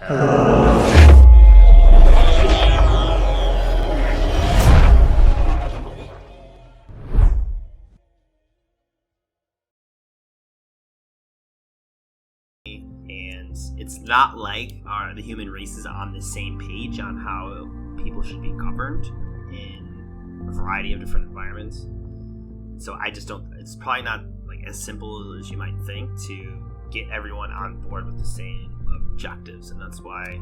And it's not like the human race is on the same page on how people should be governed in a variety of different environments. So I just don't. It's probably not like as simple as you might think to get everyone on board with the same objectives, and that's why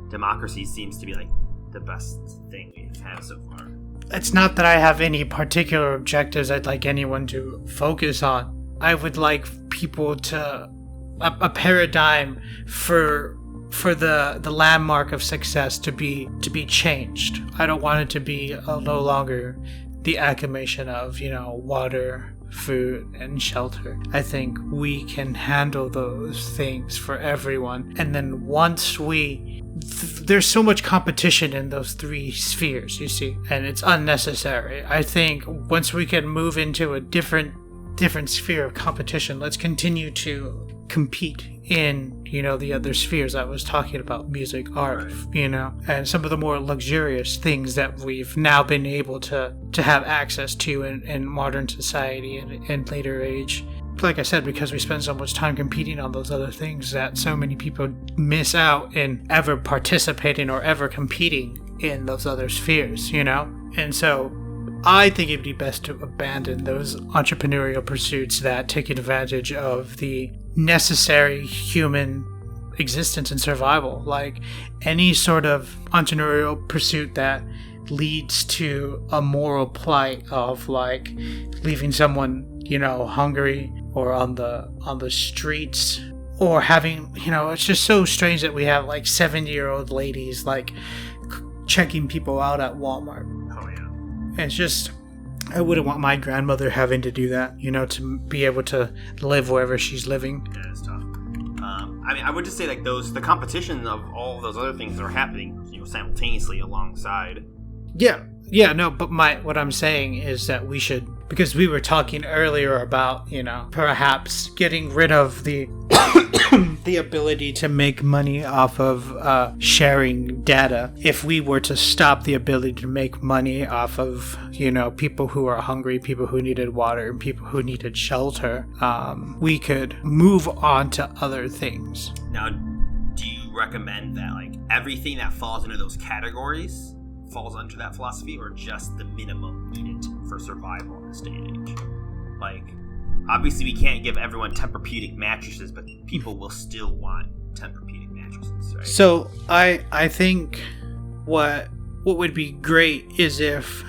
democracy seems to be like the best thing we've had so far. It's not that I have any particular objectives I'd like anyone to focus on. I would like people to a paradigm for the landmark of success to be changed. I don't want it to be no longer the acclamation of, water, food, and shelter. I think we can handle those things for everyone. And then once there's so much competition in those three spheres, you see, and it's unnecessary. I think once we can move into a different sphere of competition, let's continue to compete in, the other spheres I was talking about, music, art, and some of the more luxurious things that we've now been able to have access to in modern society and later age. Like I said, because we spend so much time competing on those other things that so many people miss out in ever participating or ever competing in those other spheres, And so I think it'd be best to abandon those entrepreneurial pursuits that take advantage of the necessary human existence and survival. Like any sort of entrepreneurial pursuit that leads to a moral plight of like leaving someone, hungry or on the streets, or having, it's just so strange that we have like 70-year-old ladies like checking people out at Walmart. Oh yeah. It's just, I wouldn't want my grandmother having to do that, to be able to live wherever she's living. Yeah, it's tough. I would just say like the competition of all of those other things that are happening, simultaneously alongside. Yeah, no, but what I'm saying is that we should, because we were talking earlier about, perhaps getting rid of the the ability to make money off of sharing data. If we were to stop the ability to make money off of, people who are hungry, people who needed water, and people who needed shelter, we could move on to other things. Now, do you recommend that like everything that falls into those categories falls under that philosophy, or just the minimum needed for survival in this day and age? Like, obviously we can't give everyone Tempur-Pedic mattresses, but people will still want Tempur-Pedic mattresses, right? So I think what would be great is if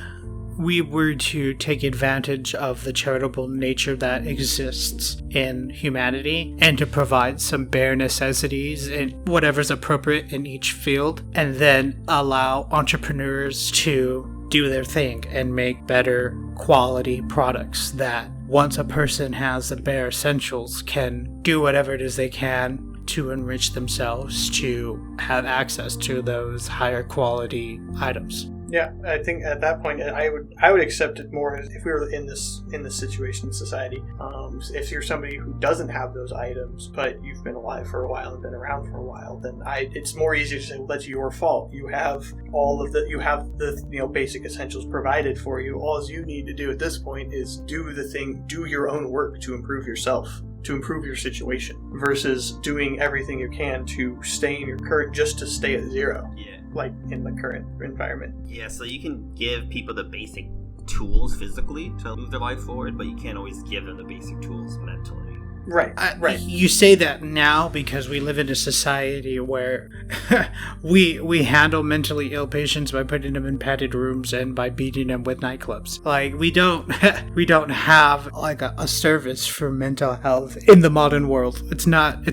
we were to take advantage of the charitable nature that exists in humanity and to provide some bare necessities and whatever's appropriate in each field, and then allow entrepreneurs to do their thing and make better quality products that, once a person has the bare essentials, can do whatever it is they can to enrich themselves to have access to those higher quality items. Yeah, I think at that point I would accept it more if we were in this situation in society. If you're somebody who doesn't have those items, but you've been alive for a while and been around for a while, then it's more easier to say, well, that's your fault. You have the basic essentials provided for you. All you need to do at this point is do your own work to improve yourself, to improve your situation, versus doing everything you can to stay in your current, just to stay at zero. Yeah. Like in the current environment. Yeah, so you can give people the basic tools physically to move their life forward, but you can't always give them the basic tools mentally. Right. You say that now because we live in a society where we handle mentally ill patients by putting them in padded rooms and by beating them with nightclubs. Like we don't have like a service for mental health in the modern world. It's not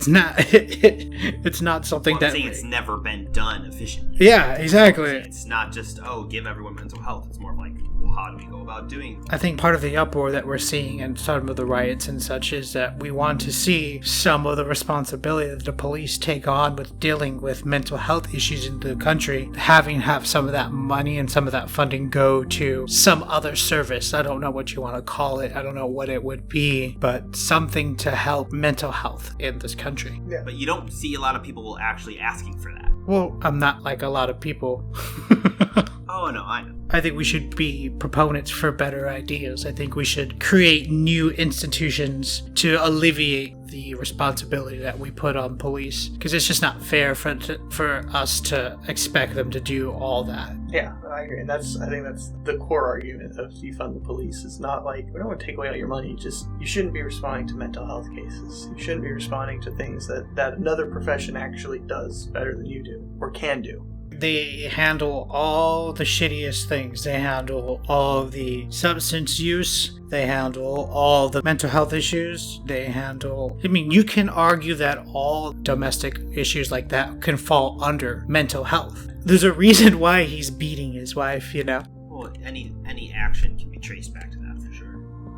something I'm saying it's never been done efficiently. Yeah, exactly. It's not just give everyone mental health. It's more of like, how do we go about doing I think part of the uproar that we're seeing and some of the riots and such is that we want to see some of the responsibility that the police take on with dealing with mental health issues in the country, have some of that money and some of that funding go to some other service. I don't know what you want to call it. I don't know what it would be, but something to help mental health in this country. Yeah. But you don't see a lot of people actually asking for that. Well, I'm not like a lot of people. Oh, no, I know. I think we should be proponents for better ideas. I think we should create new institutions to alleviate the responsibility that we put on police, because it's just not fair for us to expect them to do all that. Yeah, I agree. And I think that's the core argument of defund the police. It's not like, we don't want to take away all your money, just you shouldn't be responding to mental health cases. You shouldn't be responding to things that another profession actually does better than you do, or can do. They handle all the shittiest things. They handle all of the substance use. They handle all the mental health issues. You can argue that all domestic issues like that can fall under mental health. There's a reason why he's beating his wife, you know? Well, any action can be traced back to that, for sure.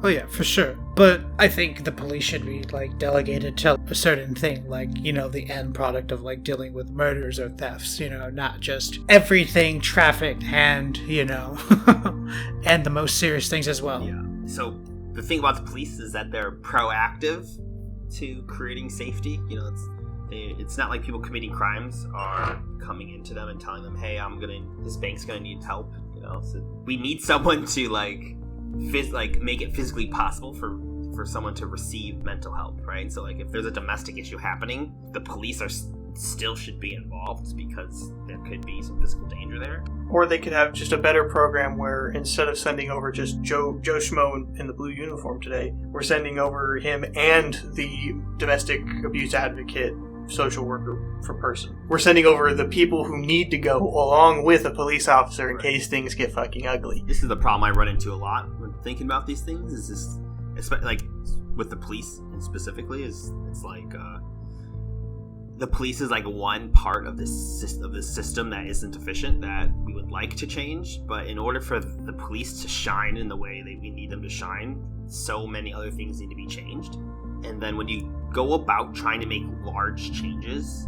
Oh yeah, for sure. But I think the police should be delegated to a certain thing, the end product of dealing with murders or thefts, not just everything, traffic, and and the most serious things as well. Yeah. So the thing about the police is that they're proactive to creating safety. It's not like people committing crimes are coming into them and telling them, hey, this bank's gonna need help. So we need someone to make it physically possible for someone to receive mental help, right? So if there's a domestic issue happening, the police still should be involved, because there could be some physical danger there. Or they could have just a better program where instead of sending over just Joe Schmo in the blue uniform today, we're sending over him and the domestic abuse advocate social worker for person. We're sending over the people who need to go along with a police officer in case things get fucking ugly. This is the problem I run into a lot when thinking about these things, is this, especially with the police specifically, the police is one part of this system that isn't efficient, that we would like to change. But in order for the police to shine in the way that we need them to shine, so many other things need to be changed. And then when you go about trying to make large changes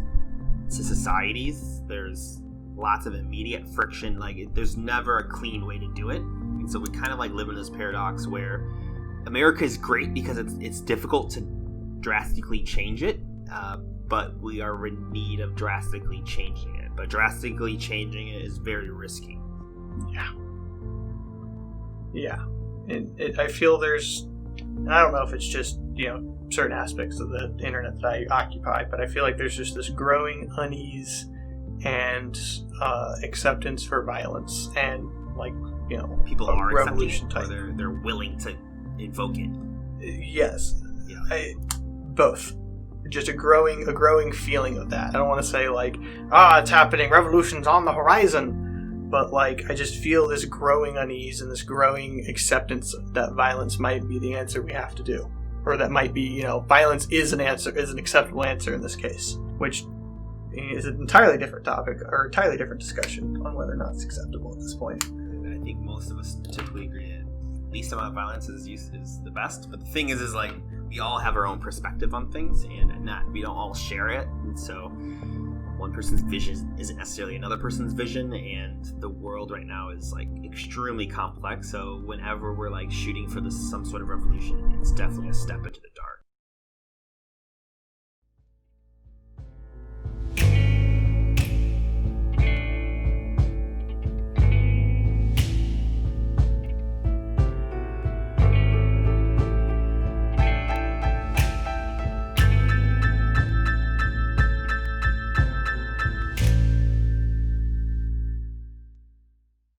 to societies, there's lots of immediate friction. There's never a clean way to do it. And so we kind of live in this paradox where America is great because it's difficult to drastically change it, but we are in need of drastically changing it. But drastically changing it is very risky. Yeah. And I feel I don't know if it's just, certain aspects of the internet that I occupy, but I feel like there's just this growing unease and acceptance for violence, and people are revolution accepting it, type. or they're willing to invoke it. Yes. Yeah. Both. Just a growing feeling of that. I don't want to say it's happening, revolution's on the horizon, but I just feel this growing unease and this growing acceptance that violence might be the answer we have to do, or that might be, violence is an acceptable answer in this case, which is an entirely different topic or entirely different discussion on whether or not it's acceptable at this point. I think most of us typically agree that least amount of violence is the best. But the thing is we all have our own perspective on things, and we don't all share it. And so one person's vision isn't necessarily another person's vision, and the world right now is extremely complex. So whenever we're shooting for some sort of revolution, it's definitely a step into the dark.